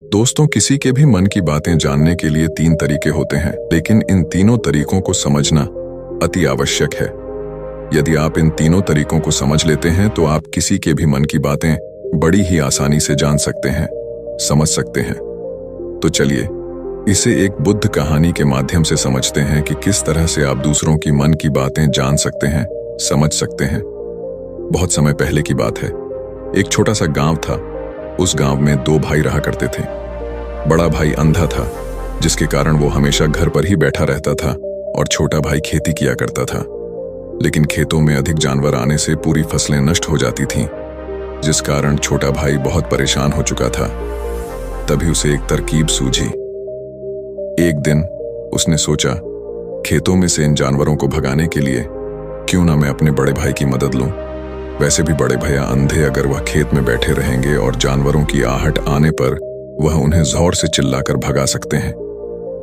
दोस्तों, किसी के भी मन की बातें जानने के लिए 3 तरीके होते हैं, लेकिन इन तीनों तरीकों को समझना अति आवश्यक है। यदि आप इन तीनों तरीकों को समझ लेते हैं तो आप किसी के भी मन की बातें बड़ी ही आसानी से जान सकते हैं, समझ सकते हैं। तो चलिए इसे एक बुद्ध कहानी के माध्यम से समझते हैं कि किस तरह से आप दूसरों की मन की बातें जान सकते हैं, समझ सकते हैं। बहुत समय पहले की बात है। एक छोटा सा गांव था। उस गांव में 2 भाई रहा करते थे। बड़ा भाई अंधा था, जिसके कारण वो हमेशा घर पर ही बैठा रहता था, और छोटा भाई खेती किया करता था। लेकिन खेतों में अधिक जानवर आने से पूरी फसलें नष्ट हो जाती थीं, जिस कारण छोटा भाई बहुत परेशान हो चुका था। तभी उसे एक तरकीब सूझी। एक दिन उसने सोचा, खेतों में से इन जानवरों को भगाने के लिए क्यों ना मैं अपने बड़े भाई की मदद लूं। वैसे भी बड़े भैया अंधे, अगर वह खेत में बैठे रहेंगे और जानवरों की आहट आने पर वह उन्हें जोर से चिल्लाकर भगा सकते हैं,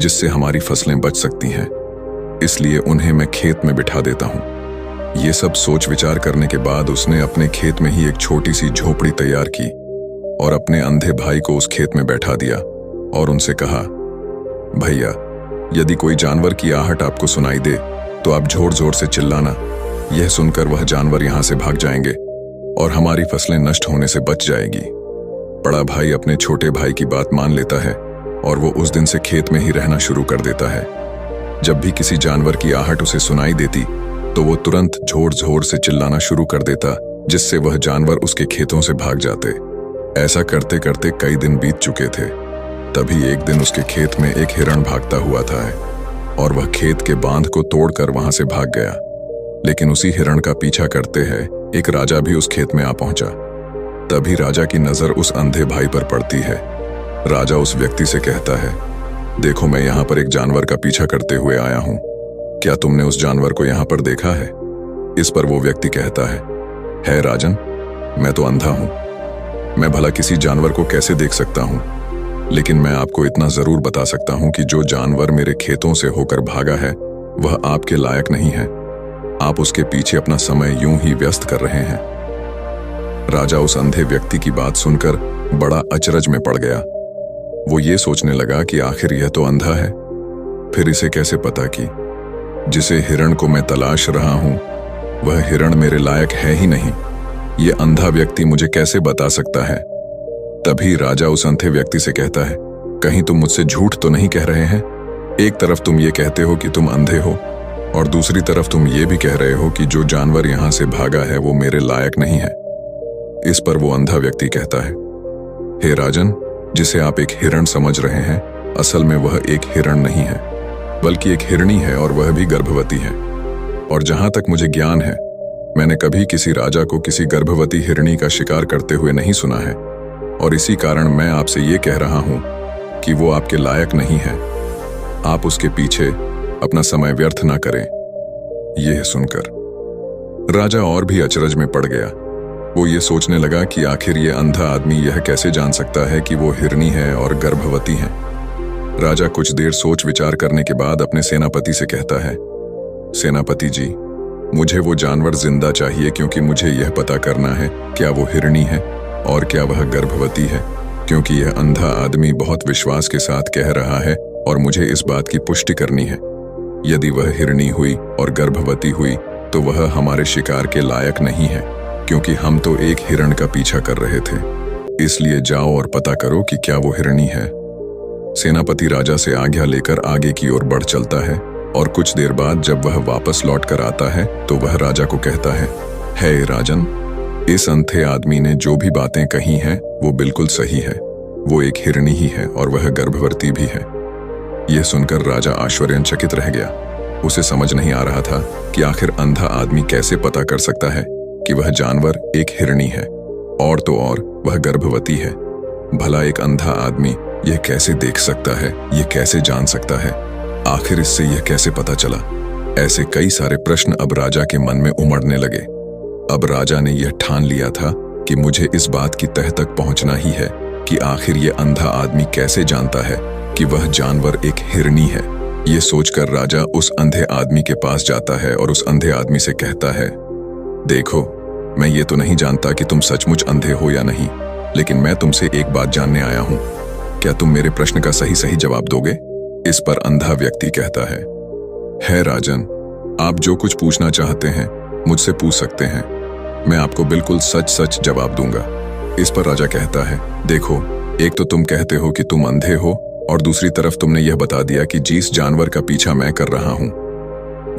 जिससे हमारी फसलें बच सकती हैं। इसलिए उन्हें मैं खेत में बिठा देता हूं। ये सब सोच विचार करने के बाद उसने अपने खेत में ही एक छोटी सी झोपड़ी तैयार की और अपने अंधे भाई को उस खेत में बैठा दिया और उनसे कहा, भैया, यदि कोई जानवर की आहट आपको सुनाई दे तो आप जोर जोर से चिल्लाना। यह सुनकर वह जानवर यहां से भाग जाएंगे और हमारी फसलें नष्ट होने से बच जाएगी। बड़ा भाई अपने छोटे भाई की बात मान लेता है और वो उस दिन से खेत में ही रहना शुरू कर देता है। जब भी किसी जानवर की आहट उसे सुनाई देती तो वो तुरंत जोर जोर से चिल्लाना शुरू कर देता, जिससे वह जानवर उसके खेतों से भाग जाते। ऐसा करते करते कई दिन बीत चुके थे। तभी एक दिन उसके खेत में एक हिरण भागता हुआ था और वह खेत के बांध को तोड़कर वहां से भाग गया। लेकिन उसी हिरण का पीछा करते हैं एक राजा भी उस खेत में आ पहुंचा। तभी राजा की नजर उस अंधे भाई पर पड़ती है। राजा उस व्यक्ति से कहता है, देखो, मैं यहाँ पर एक जानवर का पीछा करते हुए आया हूँ। क्या तुमने उस जानवर को यहाँ पर देखा है? इस पर वो व्यक्ति कहता है राजन, मैं तो अंधा हूँ। मैं भला किसी जानवर को कैसे देख सकता हूँ? लेकिन मैं आपको इतना जरूर बता सकता हूँ कि जो जानवर मेरे खेतों से होकर भागा है वह आपके लायक नहीं है। आप उसके पीछे अपना समय यूं ही व्यस्त कर रहे हैं। राजा उस अंधे व्यक्ति की बात सुनकर बड़ा अचरज में पड़ गया। वो ये सोचने लगा कि आखिर यह तो अंधा है, फिर इसे कैसे पता कि जिसे हिरण को मैं तलाश रहा हूं वह हिरण मेरे लायक है ही नहीं। ये अंधा व्यक्ति मुझे कैसे बता सकता है? तभी राजा उस अंधे व्यक्ति से कहता है, कहीं तुम मुझसे झूठ तो नहीं कह रहे हैं? एक तरफ तुम ये कहते हो कि तुम अंधे हो और दूसरी तरफ तुम ये भी कह रहे हो कि जो जानवर यहां से भागा है वो मेरे लायक नहीं है। इस पर वो अंधा व्यक्ति कहता है, हे राजन, जिसे आप एक हिरण समझ रहे हैं, असल में वह एक हिरण नहीं है, बल्कि एक हिरणी है, और वह भी गर्भवती है। और जहां तक मुझे ज्ञान है, मैंने कभी किसी राजा को किसी गर्भवती हिरणी का शिकार करते हुए नहीं सुना है, और इसी कारण मैं आपसे ये कह रहा हूं कि वो आपके लायक नहीं है। आप उसके पीछे अपना समय व्यर्थ ना करें। यह सुनकर राजा और भी अचरज में पड़ गया। वो ये सोचने लगा कि आखिर ये अंधा आदमी यह कैसे जान सकता है कि वो हिरणी है और गर्भवती है। राजा कुछ देर सोच विचार करने के बाद अपने सेनापति से कहता है, सेनापति जी, मुझे वो जानवर जिंदा चाहिए, क्योंकि मुझे यह पता करना है क्या वो हिरणी है और क्या वह गर्भवती है, क्योंकि यह अंधा आदमी बहुत विश्वास के साथ कह रहा है और मुझे इस बात की पुष्टि करनी है। यदि वह हिरणी हुई और गर्भवती हुई तो वह हमारे शिकार के लायक नहीं है, क्योंकि हम तो एक हिरण का पीछा कर रहे थे। इसलिए जाओ और पता करो कि क्या वो हिरणी है। सेनापति राजा से आज्ञा लेकर आगे की ओर बढ़ चलता है, और कुछ देर बाद जब वह वापस लौट कर आता है तो वह राजा को कहता है, हे राजन, इस अंधे आदमी ने जो भी बातें कही हैं वो बिल्कुल सही है। वो एक हिरणी ही है और वह गर्भवती भी है। यह सुनकर राजा आश्चर्यचकित रह गया। उसे समझ नहीं आ रहा था कि आखिर अंधा आदमी कैसे पता कर सकता है कि वह जानवर एक हिरणी है, और तो और वह गर्भवती है। भला एक अंधा आदमी यह कैसे देख सकता है, यह कैसे जान सकता है? आखिर इससे यह कैसे पता चला? ऐसे कई सारे प्रश्न अब राजा के मन में उमड़ने लगे। अब राजा ने यह ठान लिया था कि मुझे इस बात की तह तक पहुंचना ही है कि आखिर यह अंधा आदमी कैसे जानता है कि वह जानवर एक हिरणी है। यह सोचकर राजा उस अंधे आदमी के पास जाता है और उस अंधे आदमी से कहता है, देखो, मैं ये तो नहीं जानता कि तुम सचमुच अंधे हो या नहीं, लेकिन मैं तुमसे एक बात जानने आया हूं। क्या तुम मेरे प्रश्न का सही सही जवाब दोगे? इस पर अंधा व्यक्ति कहता है राजन, आप जो कुछ पूछना चाहते हैं मुझसे पूछ सकते हैं, मैं आपको बिल्कुल सच सच जवाब दूंगा। इस पर राजा कहता है, देखो, एक तो तुम कहते हो कि तुम अंधे हो और दूसरी तरफ तुमने यह बता दिया कि जिस जानवर का पीछा मैं कर रहा हूं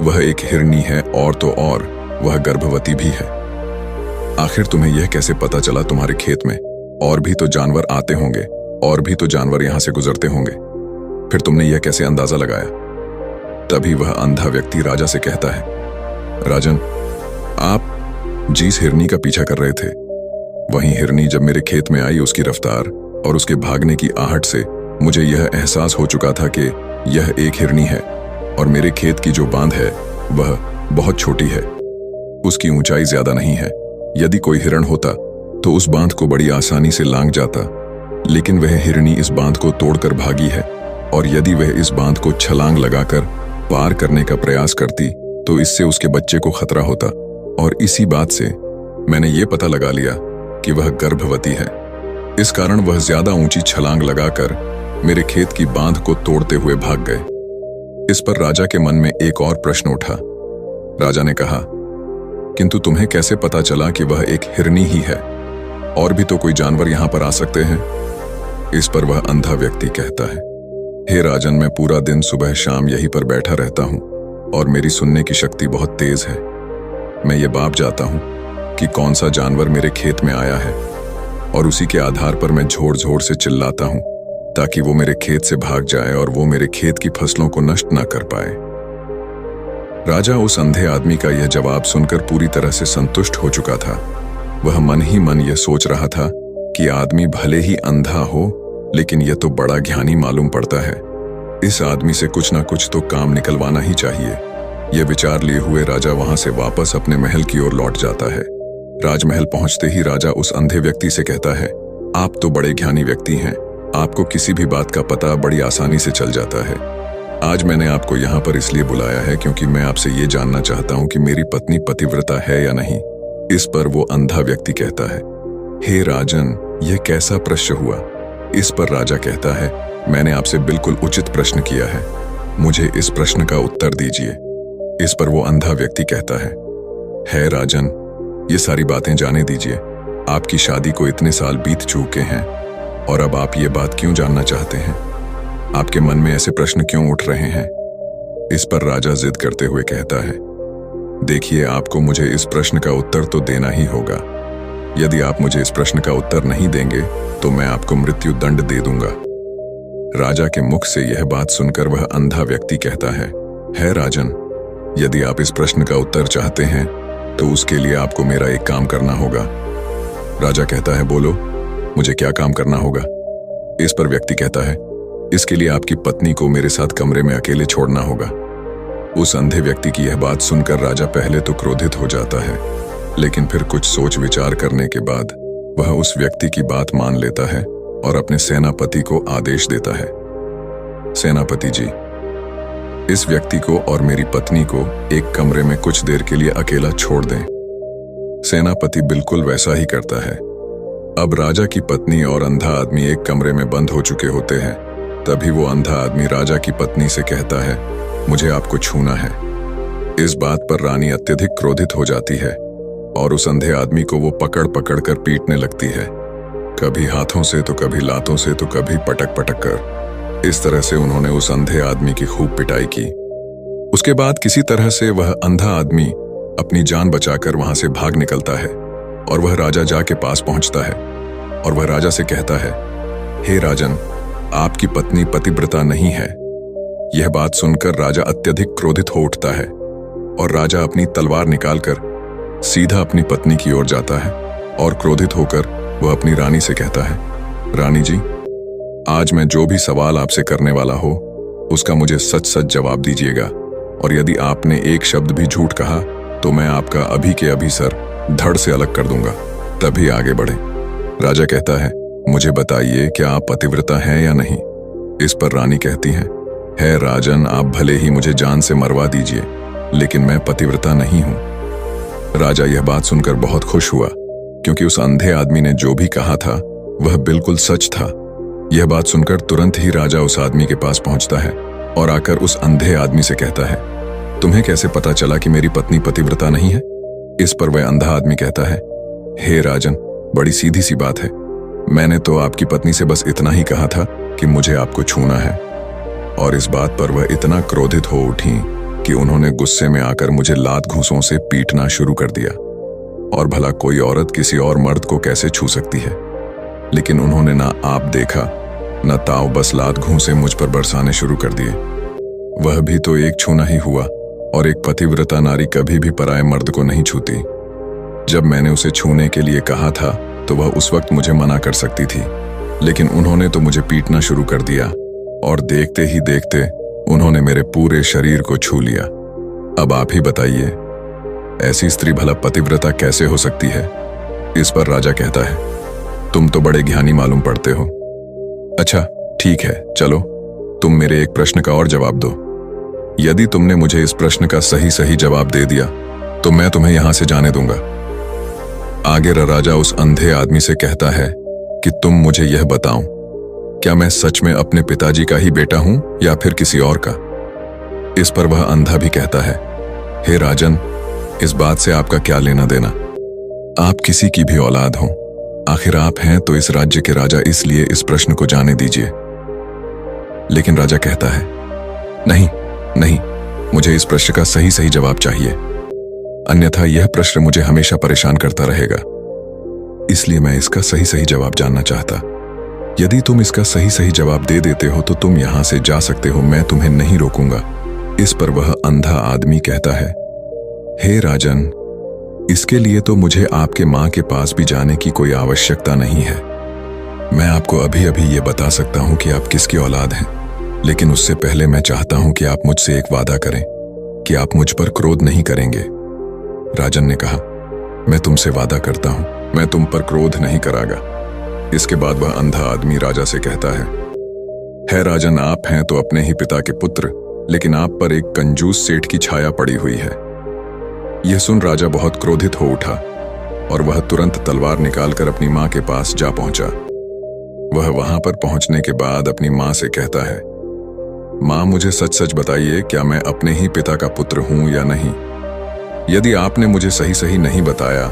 वह एक हिरनी है, और तो और वह गर्भवती भी है। आखिर तुम्हें यह कैसे पता चला? तुम्हारे खेत में और भी तो जानवर आते होंगे, और भी तो जानवर यहां से गुजरते होंगे, फिर तुमने यह कैसे अंदाजा लगाया? तभी वह अंधा व्यक्ति राजा से कहता है, राजन, आप जिस हिरनी का पीछा कर रहे थे वहीं हिरनी जब मेरे खेत में आई, उसकी रफ्तार और उसके भागने की आहट से मुझे यह एहसास हो चुका था कि यह एक हिरनी है, और मेरे खेत की जो बांध है वह बहुत छोटी है, उसकी ऊंचाई ज्यादा नहीं है। यदि कोई हिरण होता तो उस बांध को बड़ी आसानी से लांघ जाता, लेकिन वह हिरनी इस बांध को तोड़कर भागी है, और यदि वह इस बांध को छलांग लगाकर पार करने का प्रयास करती तो इससे उसके बच्चे को खतरा होता, और इसी बात से मैंने ये पता लगा लिया कि वह गर्भवती है। इस कारण वह ज्यादा ऊंची छलांग लगाकर मेरे खेत की बांध को तोड़ते हुए भाग गए। इस पर राजा के मन में एक और प्रश्न उठा। राजा ने कहा, किंतु तुम्हें कैसे पता चला कि वह एक हिरनी ही है? और भी तो कोई जानवर यहां पर आ सकते हैं। इस पर वह अंधा व्यक्ति कहता है, हे राजन, मैं पूरा दिन सुबह शाम यहीं पर बैठा रहता हूं और मेरी सुनने की शक्ति बहुत तेज है। मैं ये बाप जाता हूं कि कौन सा जानवर मेरे खेत में आया है, और उसी के आधार पर मैं जोर जोर से चिल्लाता हूं ताकि वो मेरे खेत से भाग जाए और वो मेरे खेत की फसलों को नष्ट ना कर पाए। राजा उस अंधे आदमी का यह जवाब सुनकर पूरी तरह से संतुष्ट हो चुका था। वह मन ही मन यह सोच रहा था कि आदमी भले ही अंधा हो, लेकिन यह तो बड़ा ज्ञानी मालूम पड़ता है। इस आदमी से कुछ ना कुछ तो काम निकलवाना ही चाहिए। यह विचार लिए हुए राजा वहां से वापस अपने महल की ओर लौट जाता है। राजमहल पहुंचते ही राजा उस अंधे व्यक्ति से कहता है, आप तो बड़े ज्ञानी व्यक्ति हैं, आपको किसी भी बात का पता बड़ी आसानी से चल जाता है। आज मैंने आपको यहाँ पर इसलिए बुलाया है क्योंकि मैं आपसे ये जानना चाहता हूँ कि मेरी पत्नी पतिव्रता है या नहीं। इस पर वो अंधा व्यक्ति कहता है, हे राजन, यह कैसा प्रश्न हुआ? इस पर राजा कहता है, मैंने आपसे बिल्कुल उचित प्रश्न किया है, मुझे इस प्रश्न का उत्तर दीजिए। इस पर वो अंधा व्यक्ति कहता है राजन, ये सारी बातें जाने दीजिए। आपकी शादी को इतने साल बीत चुके हैं और अब आप ये बात क्यों जानना चाहते हैं? आपके मन में ऐसे प्रश्न क्यों उठ रहे हैं? इस पर राजा जिद करते हुए कहता है, देखिए, आपको मुझे इस प्रश्न का उत्तर तो देना ही होगा। यदि आप मुझे इस प्रश्न का उत्तर नहीं देंगे तो मैं आपको मृत्यु दंड दे दूंगा। राजा के मुख से यह बात सुनकर वह अंधा व्यक्ति कहता है राजन, यदि आप इस प्रश्न का उत्तर चाहते हैं तो उसके लिए आपको मेरा एक काम करना होगा। राजा कहता है, बोलो, मुझे क्या काम करना होगा? इस पर व्यक्ति कहता है, इसके लिए आपकी पत्नी को मेरे साथ कमरे में अकेले छोड़ना होगा। उस अंधे व्यक्ति की यह बात सुनकर राजा पहले तो क्रोधित हो जाता है, लेकिन फिर कुछ सोच विचार करने के बाद वह उस व्यक्ति की बात मान लेता है और अपने सेनापति को आदेश देता है, सेनापति जी, इस व्यक्ति को और मेरी पत्नी को एक कमरे में कुछ देर के लिए अकेला छोड़ दें। सेनापति बिल्कुल वैसा ही करता है। अब राजा की पत्नी और अंधा आदमी एक कमरे में बंद हो चुके होते हैं। तभी वो अंधा आदमी राजा की पत्नी से कहता है, मुझे आपको छूना है। इस बात पर रानी अत्यधिक क्रोधित हो जाती है और उस अंधे आदमी को वो पकड़ पकड़ कर पीटने लगती है, कभी हाथों से तो कभी लातों से तो कभी पटक पटक कर। इस तरह से उन्होंने उस अंधे आदमी की खूब पिटाई की। उसके बाद किसी तरह से वह अंधा आदमी अपनी जान बचाकर वहां से भाग निकलता है और वह राजा जा के पास पहुंचता है और वह राजा से कहता है, हे राजन, आपकी पत्नी पतिव्रता नहीं है। यह बात सुनकर राजा अत्यधिक क्रोधित हो उठता है और राजा अपनी तलवार निकालकर सीधा अपनी पत्नी की ओर जाता है और क्रोधित होकर वह अपनी रानी से कहता है, रानी जी, आज मैं जो भी सवाल आपसे करने वाला हो उसका मुझे सच सच जवाब दीजिएगा, और यदि आपने एक शब्द भी झूठ कहा तो मैं आपका अभी के अभी सर धड़ से अलग कर दूंगा, तभी आगे बढ़े। राजा कहता है, मुझे बताइए, क्या आप पतिव्रता हैं या नहीं? इस पर रानी कहती है राजन, आप भले ही मुझे जान से मरवा दीजिए, लेकिन मैं पतिव्रता नहीं हूं। राजा यह बात सुनकर बहुत खुश हुआ, क्योंकि उस अंधे आदमी ने जो भी कहा था वह बिल्कुल सच था। यह बात सुनकर तुरंत ही राजा उस आदमी के पास पहुंचता है और आकर उस अंधे आदमी से कहता है, तुम्हें कैसे पता चला कि मेरी पत्नी पतिव्रता नहीं है? इस पर वह अंधा आदमी कहता है, हे राजन, बड़ी सीधी सी बात है। मैंने तो आपकी पत्नी से बस इतना ही कहा था कि मुझे आपको छूना है। और इस बात पर वह इतना क्रोधित हो उठी कि उन्होंने गुस्से में आकर मुझे लात घूंसों से पीटना शुरू कर दिया। और भला कोई औरत किसी और मर्द को कैसे छू सकती है? लेकिन उन्होंने ना आप देखा न ताव, बस लात घूंसे मुझ पर बरसाने शुरू कर दिए। वह भी तो एक छूना ही हुआ, और एक पतिव्रता नारी कभी भी पराये मर्द को नहीं छूती। जब मैंने उसे छूने के लिए कहा था तो वह उस वक्त मुझे मना कर सकती थी, लेकिन उन्होंने तो मुझे पीटना शुरू कर दिया और देखते ही देखते उन्होंने मेरे पूरे शरीर को छू लिया। अब आप ही बताइए, ऐसी स्त्री भला पतिव्रता कैसे हो सकती है? इस पर राजा कहता है, तुम तो बड़े ज्ञानी मालूम पड़ते हो। अच्छा ठीक है, चलो तुम मेरे एक प्रश्न का और जवाब दो। यदि तुमने मुझे इस प्रश्न का सही सही जवाब दे दिया तो मैं तुम्हें यहां से जाने दूंगा। आगे राजा उस अंधे आदमी से कहता है कि तुम मुझे यह बताओ, क्या मैं सच में अपने पिताजी का ही बेटा हूं या फिर किसी और का? इस पर वह अंधा भी कहता है, हे राजन, इस बात से आपका क्या लेना देना? आप किसी की भी औलाद हो, आखिर आप हैं तो इस राज्य के राजा, इसलिए इस प्रश्न को जाने दीजिए। लेकिन राजा कहता है, नहीं नहीं, मुझे इस प्रश्न का सही सही जवाब चाहिए, अन्यथा यह प्रश्न मुझे हमेशा परेशान करता रहेगा। इसलिए मैं इसका सही सही जवाब जानना चाहता। यदि तुम इसका सही सही जवाब दे देते हो तो तुम यहां से जा सकते हो, मैं तुम्हें नहीं रोकूंगा। इस पर वह अंधा आदमी कहता है, हे राजन, इसके लिए तो मुझे आपके मां के पास भी जाने की कोई आवश्यकता नहीं है। मैं आपको अभी अभी ये बता सकता हूं कि आप किसकी औलाद हैं, लेकिन उससे पहले मैं चाहता हूं कि आप मुझसे एक वादा करें कि आप मुझ पर क्रोध नहीं करेंगे। राजन ने कहा, मैं तुमसे वादा करता हूं, मैं तुम पर क्रोध नहीं करागा। इसके बाद वह अंधा आदमी राजा से कहता है राजन, आप हैं तो अपने ही पिता के पुत्र, लेकिन आप पर एक कंजूस सेठ की छाया पड़ी हुई है। यह सुन राजा बहुत क्रोधित हो उठा और वह तुरंत तलवार निकालकर अपनी मां के पास जा पहुंचा। वह वहां पर पहुंचने के बाद अपनी मां से कहता है, मां, मुझे सच सच बताइए, क्या मैं अपने ही पिता का पुत्र हूं या नहीं? यदि आपने मुझे सही सही नहीं बताया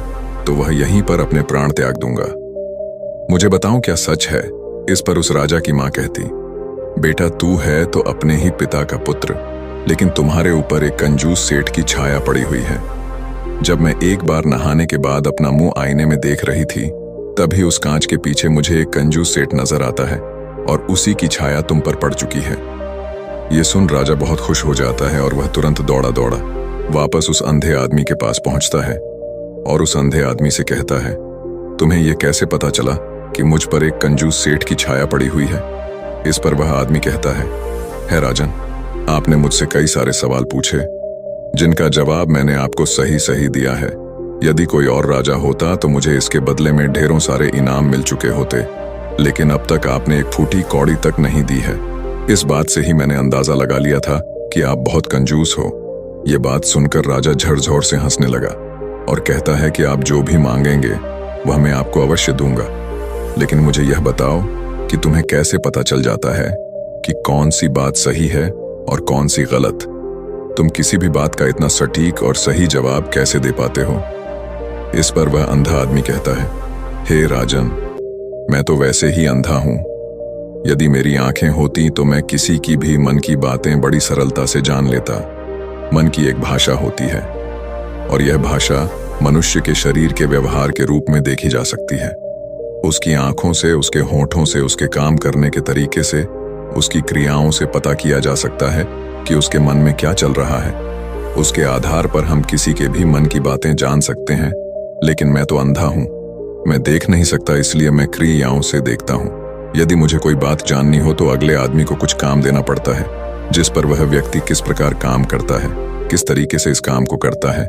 तो वह यहीं पर अपने प्राण त्याग दूंगा। मुझे बताओ, क्या सच है? इस पर उस राजा की मां कहती, बेटा, तू है तो अपने ही पिता का पुत्र, लेकिन तुम्हारे ऊपर एक कंजूस सेठ की छाया पड़ी हुई है। जब मैं एक बार नहाने के बाद अपना मुंह आईने में देख रही थी, तभी उस कांच के पीछे मुझे एक कंजूस सेठ नजर आता है और उसी की छाया तुम पर पड़ चुकी है। ये सुन राजा बहुत खुश हो जाता है और वह तुरंत दौड़ा दौड़ा वापस उस अंधे आदमी के पास पहुंचता है और उस अंधे आदमी से कहता है, तुम्हें यह कैसे पता चला कि मुझ पर एक कंजूस सेठ की छाया पड़ी हुई है? इस पर वह आदमी कहता है राजन, आपने मुझसे कई सारे सवाल पूछे जिनका जवाब मैंने आपको सही सही दिया है। यदि कोई और राजा होता तो मुझे इसके बदले में ढेरों सारे इनाम मिल चुके होते, लेकिन अब तक आपने एक फूटी कौड़ी तक नहीं दी है। इस बात से ही मैंने अंदाजा लगा लिया था कि आप बहुत कंजूस हो। ये बात सुनकर राजा झरझोर से हंसने लगा और कहता है कि आप जो भी मांगेंगे वह मैं आपको अवश्य दूंगा, लेकिन मुझे यह बताओ कि तुम्हें कैसे पता चल जाता है कि कौन सी बात सही है और कौन सी गलत? तुम किसी भी बात का इतना सटीक और सही जवाब कैसे दे पाते हो? इस पर वह अंधा आदमी कहता है, हे राजन, मैं तो वैसे ही अंधा हूं। यदि मेरी आंखें होती तो मैं किसी की भी मन की बातें बड़ी सरलता से जान लेता। मन की एक भाषा होती है और यह भाषा मनुष्य के शरीर के व्यवहार के रूप में देखी जा सकती है। उसकी आंखों से, उसके होठों से, उसके काम करने के तरीके से, उसकी क्रियाओं से पता किया जा सकता है कि उसके मन में क्या चल रहा है। उसके आधार पर हम किसी के भी मन की बातें जान सकते हैं, लेकिन मैं तो अंधा हूं, मैं देख नहीं सकता, इसलिए मैं क्रियाओं से देखता हूं। यदि मुझे कोई बात जाननी हो तो अगले आदमी को कुछ काम देना पड़ता है, जिस पर वह व्यक्ति किस प्रकार काम करता है, किस तरीके से इस काम को करता है,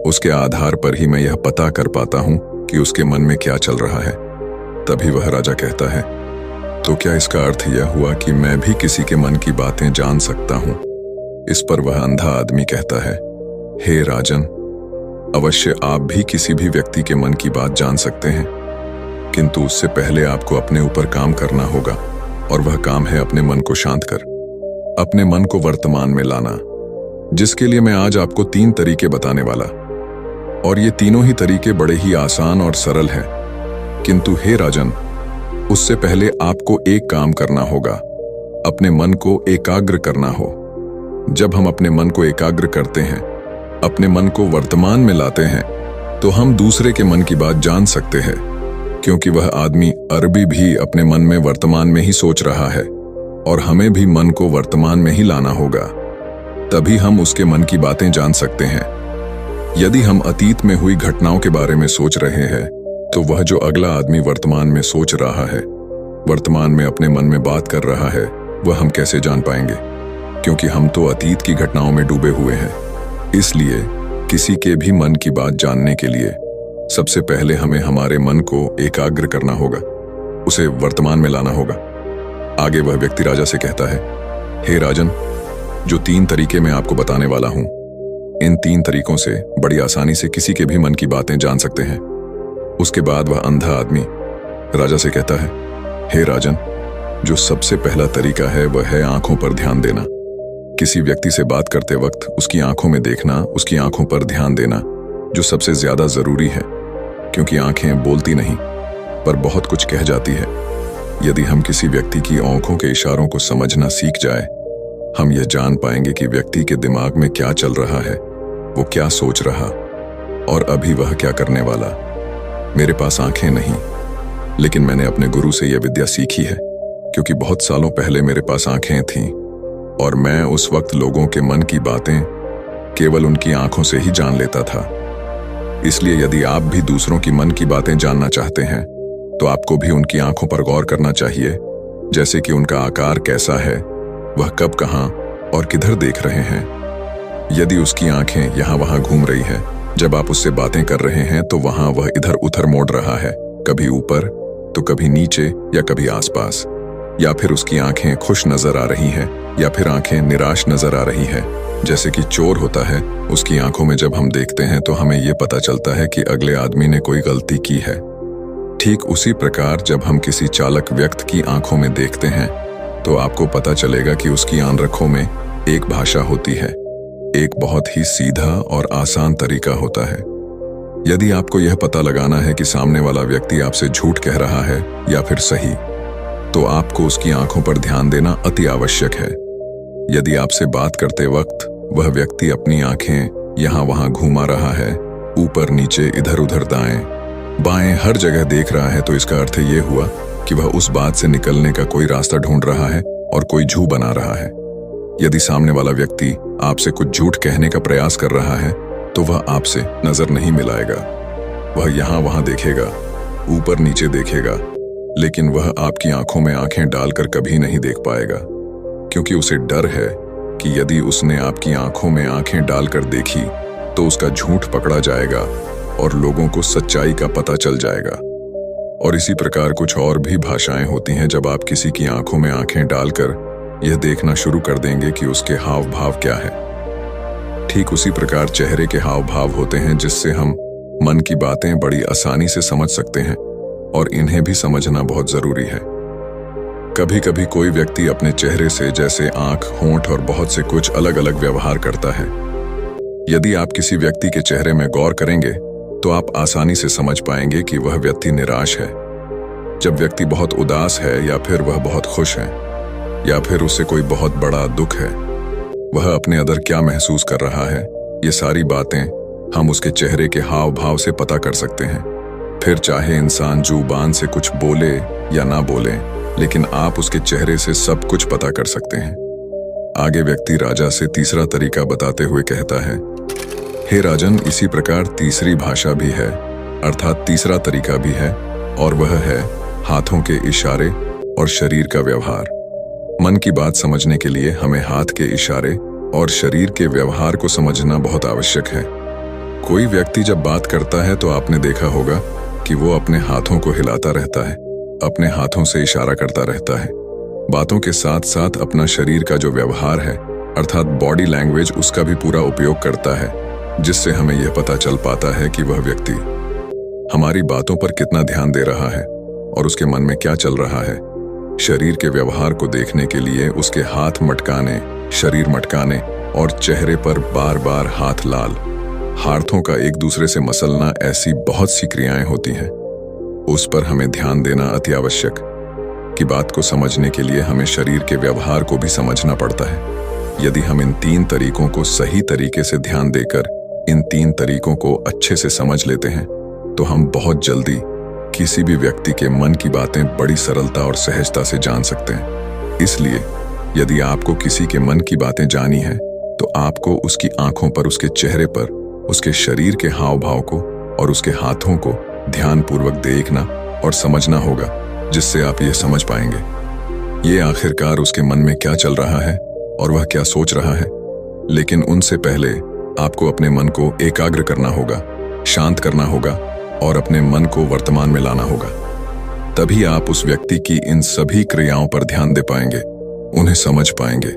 उसके आधार पर ही मैं यह पता कर पाता हूं कि उसके मन में क्या चल रहा है। तभी वह राजा कहता है, तो क्या इसका अर्थ यह हुआ कि मैं भी किसी के मन की बातें जान सकता हूं? इस पर वह अंधा आदमी कहता है, हे राजन, अवश्य आप भी किसी भी व्यक्ति के मन की बात जान सकते हैं, किंतु उससे पहले आपको अपने ऊपर काम करना होगा। और वह काम है अपने मन को शांत कर अपने मन को वर्तमान में लाना, जिसके लिए मैं आज आपको 3 तरीके बताने वाला। और ये तीनों ही तरीके बड़े ही आसान और सरल हैं। किंतु हे राजन, उससे पहले आपको एक काम करना होगा, अपने मन को एकाग्र करना हो। जब हम अपने मन को एकाग्र करते हैं, अपने मन को वर्तमान में लाते हैं, तो हम दूसरे के मन की बात जान सकते हैं, क्योंकि वह आदमी अरबी भी अपने मन में वर्तमान में ही सोच रहा है और हमें भी मन को वर्तमान में ही लाना होगा, तभी हम उसके मन की बातें जान सकते हैं। यदि हम अतीत में हुई घटनाओं के बारे में सोच रहे हैं, तो वह जो अगला आदमी वर्तमान में सोच रहा है, वर्तमान में अपने मन में बात कर रहा है, वह हम कैसे जान पाएंगे, क्योंकि हम तो अतीत की घटनाओं में डूबे हुए हैं। इसलिए किसी के भी मन की बात जानने के लिए सबसे पहले हमें हमारे मन को एकाग्र करना होगा, उसे वर्तमान में लाना होगा। आगे वह व्यक्ति राजा से कहता है, हे राजन, जो 3 तरीके मैं आपको बताने वाला हूं, इन 3 तरीकों से बड़ी आसानी से किसी के भी मन की बातें जान सकते हैं। उसके बाद वह अंधा आदमी राजा से कहता है, हे राजन, जो सबसे पहला तरीका है वह है आंखों पर ध्यान देना। किसी व्यक्ति से बात करते वक्त उसकी आंखों में देखना, उसकी आंखों पर ध्यान देना जो सबसे ज्यादा जरूरी है, क्योंकि आंखें बोलती नहीं पर बहुत कुछ कह जाती है। यदि हम किसी व्यक्ति की आंखों के इशारों को समझना सीख जाए, हम यह जान पाएंगे कि व्यक्ति के दिमाग में क्या चल रहा है, वो क्या सोच रहा और अभी वह क्या करने वाला। मेरे पास आंखें नहीं, लेकिन मैंने अपने गुरु से यह विद्या सीखी है, क्योंकि बहुत सालों पहले मेरे पास आंखें थीं और मैं उस वक्त लोगों के मन की बातें केवल उनकी आंखों से ही जान लेता था। इसलिए यदि आप भी दूसरों की मन की बातें जानना चाहते हैं, तो आपको भी उनकी आंखों पर गौर करना चाहिए, जैसे कि उनका आकार कैसा है, वह कब, कहां और किधर देख रहे हैं। यदि उसकी आंखें यहां वहां घूम रही है, जब आप उससे बातें कर रहे हैं, तो वहां वह इधर उधर मोड़ रहा है, कभी ऊपर तो कभी नीचे या कभी आसपास, या फिर उसकी आंखें खुश नजर आ रही हैं या फिर आंखें निराश नजर आ रही हैं। जैसे कि चोर होता है, उसकी आंखों में जब हम देखते हैं तो हमें यह पता चलता है कि अगले आदमी ने कोई गलती की है। ठीक उसी प्रकार जब हम किसी चालक व्यक्ति की आंखों में देखते हैं, तो आपको पता चलेगा कि उसकी आंखों में एक भाषा होती है, एक बहुत ही सीधा और आसान तरीका होता है। यदि आपको यह पता लगाना है कि सामने वाला व्यक्ति आपसे झूठ कह रहा है या फिर सही, तो आपको उसकी आंखों पर ध्यान देना अति आवश्यक है। यदि आपसे बात करते वक्त वह व्यक्ति अपनी आंखें यहां वहां घुमा रहा है, ऊपर नीचे इधर उधर दाएं बाएं हर जगह देख रहा है, तो इसका अर्थ ये हुआ कि वह उस बात से निकलने का कोई रास्ता ढूंढ रहा है और कोई झूठ बना रहा है। यदि सामने वाला व्यक्ति आपसे कुछ झूठ कहने का प्रयास कर रहा है, तो वह आपसे नजर नहीं मिलाएगा। वह यहां वहां देखेगा, ऊपर नीचे देखेगा, लेकिन वह आपकी आंखों में आंखें डालकर कभी नहीं देख पाएगा, क्योंकि उसे डर है कि यदि उसने आपकी आंखों में आंखें डालकर देखी तो उसका झूठ पकड़ा जाएगा और लोगों को सच्चाई का पता चल जाएगा। और इसी प्रकार कुछ और भी भाषाएं होती हैं। जब आप किसी की आंखों में आंखें डालकर यह देखना शुरू कर देंगे कि उसके हाव भाव क्या है, ठीक उसी प्रकार चेहरे के हाव भाव होते हैं, जिससे हम मन की बातें बड़ी आसानी से समझ सकते हैं और इन्हें भी समझना बहुत जरूरी है। कभी कभी कोई व्यक्ति अपने चेहरे से, जैसे आंख, होंठ और बहुत से कुछ अलग अलग व्यवहार करता है। यदि आप किसी व्यक्ति के चेहरे में गौर करेंगे, तो आप आसानी से समझ पाएंगे कि वह व्यक्ति निराश है, जब व्यक्ति बहुत उदास है, या फिर वह बहुत खुश है, या फिर उसे कोई बहुत बड़ा दुख है। वह अपने अंदर क्या महसूस कर रहा है, ये सारी बातें हम उसके चेहरे के हाव भाव से पता कर सकते हैं। फिर चाहे इंसान जुबान से कुछ बोले या ना बोले, लेकिन आप उसके चेहरे से सब कुछ पता कर सकते हैं। आगे व्यक्ति राजा से तीसरा तरीका बताते हुए कहता है, हे राजन, इसी प्रकार तीसरी भाषा भी है, अर्थात तीसरा तरीका भी है, और वह है हाथों के इशारे और शरीर का व्यवहार। मन की बात समझने के लिए हमें हाथ के इशारे और शरीर के व्यवहार को समझना बहुत आवश्यक है। कोई व्यक्ति जब बात करता है, तो आपने देखा होगा कि वो अपने हाथों को हिलाता रहता है, अपने हाथों से इशारा करता रहता है। बातों के साथ साथ अपना शरीर का जो व्यवहार है, अर्थात बॉडी लैंग्वेज, उसका भी पूरा उपयोग करता है, जिससे हमें यह पता चल पाता है कि वह व्यक्ति हमारी बातों पर कितना ध्यान दे रहा है और उसके मन में क्या चल रहा है। शरीर के व्यवहार को देखने के लिए उसके हाथ मटकाने, शरीर मटकाने और चेहरे पर बार बार हाथ लाल, हाथों का एक दूसरे से मसलना, ऐसी बहुत सी क्रियाएं होती हैं। उस पर हमें ध्यान देना अति आवश्यक की बात को समझने के लिए हमें शरीर के व्यवहार को भी समझना पड़ता है। यदि हम इन 3 तरीकों को सही तरीके से ध्यान देकर इन 3 तरीकों को अच्छे से समझ लेते हैं तो हम बहुत जल्दी किसी भी व्यक्ति के मन की बातें बड़ी सरलता और सहजता से जान सकते हैं। इसलिए यदि आपको किसी के मन की बातें जानी है तो आपको उसकी आंखों पर, उसके चेहरे पर, उसके शरीर के हाव भाव को और उसके हाथों को ध्यानपूर्वक देखना और समझना होगा, जिससे आप ये समझ पाएंगे ये आखिरकार उसके मन में क्या चल रहा है और वह क्या सोच रहा है। लेकिन उनसे पहले आपको अपने मन को एकाग्र करना होगा, शांत करना होगा और अपने मन को वर्तमान में लाना होगा। तभी आप उस व्यक्ति की इन सभी क्रियाओं पर ध्यान दे पाएंगे, उन्हें समझ पाएंगे।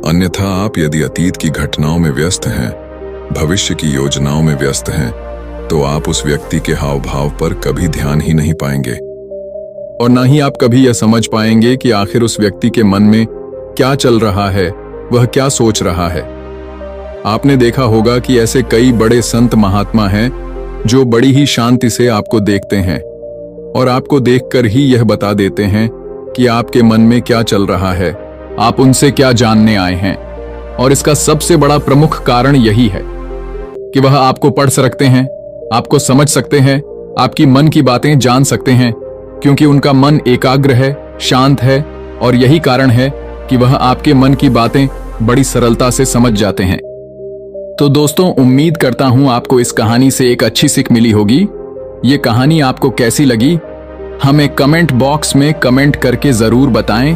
अन्यथा आप यदि अतीत की घटनाओं में व्यस्त हैं, भविष्य की योजनाओं में व्यस्त हैं, तो आप उस व्यक्ति के हाव भाव पर कभी ध्यान ही नहीं पाएंगे और ना ही आप कभी यह समझ पाएंगे कि आखिर उस व्यक्ति के मन में क्या चल रहा है, वह क्या सोच रहा है। आपने देखा होगा कि ऐसे कई बड़े संत महात्मा हैं जो बड़ी ही शांति से आपको देखते हैं और आपको देखकर ही यह बता देते हैं कि आपके मन में क्या चल रहा है, आप उनसे क्या जानने आए हैं। और इसका सबसे बड़ा प्रमुख कारण यही है कि वह आपको पढ़ सकते हैं, आपको समझ सकते हैं, आपकी मन की बातें जान सकते हैं, क्योंकि उनका मन एकाग्र है, शांत है और यही कारण है कि वह आपके मन की बातें बड़ी सरलता से समझ जाते हैं। तो दोस्तों, उम्मीद करता हूं आपको इस कहानी से एक अच्छी सीख मिली होगी। ये कहानी आपको कैसी लगी हमें कमेंट बॉक्स में कमेंट करके जरूर बताएं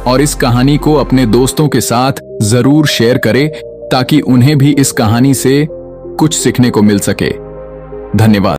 और इस कहानी को अपने दोस्तों के साथ जरूर शेयर करें ताकि उन्हें भी इस कहानी से कुछ सीखने को मिल सके। धन्यवाद।